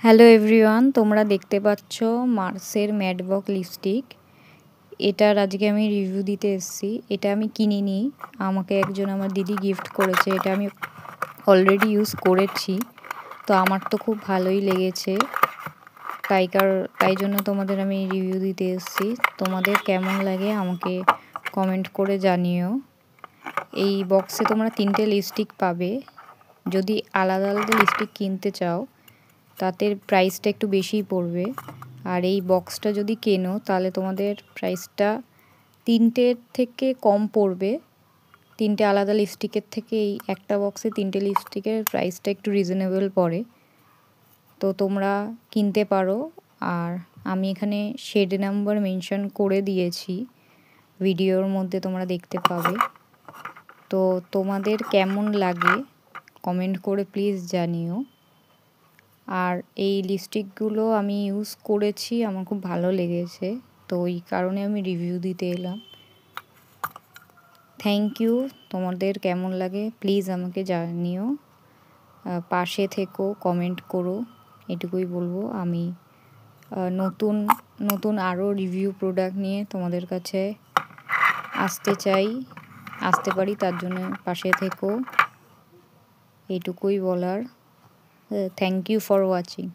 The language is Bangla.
হ্যালো এভরিওয়ান, তোমরা দেখতে পাচ্ছ মার্সের ম্যাটবক লিপস্টিক। এটার আজকে আমি রিভিউ দিতে এসেছি। এটা আমি কিনিনি, আমাকে একজন আমার দিদি গিফট করেছে। এটা আমি অলরেডি ইউজ করেছি, তো আমার তো খুব ভালোই লেগেছে। তাই জন্য তোমাদের আমি রিভিউ দিতে এসেছি। তোমাদের কেমন লাগে আমাকে কমেন্ট করে জানিও। এই বক্সে তোমরা 3টে লিপস্টিক পাবে। যদি আলাদা আলাদা লিপস্টিক কিনতে চাও তাতে প্রাইসটা একটু বেশিই পড়বে, আর এই বক্সটা যদি কেনো তাহলে তোমাদের প্রাইসটা 3টের থেকে কম পড়বে। 3টে আলাদা লিপস্টিকের থেকে এই একটা বক্সে 3টে লিপস্টিকের প্রাইসটা একটু রিজনেবল পড়ে, তো তোমরা কিনতে পারো। আর আমি এখানে শেড নাম্বার মেনশন করে দিয়েছি, ভিডিওর মধ্যে তোমরা দেখতে পাবে। তো তোমাদের কেমন লাগে কমেন্ট করে প্লিজ জানিও। আর এই লিপস্টিকগুলো আমি ইউজ করেছি, আমার খুব ভালো লেগেছে, তো এই কারণে আমি রিভিউ দিতে এলাম। Thank you. তোমাদের কেমন লাগে প্লিজ আমাকে জানিও, পাশে থেকো, কমেন্ট করো, এটুকুই বলবো। আমি নতুন নতুন আরও রিভিউ প্রোডাক্ট নিয়ে তোমাদের কাছে আসতে পারি, তার জন্য পাশে থেকো, এইটুকুই বলার। Thank you for watching.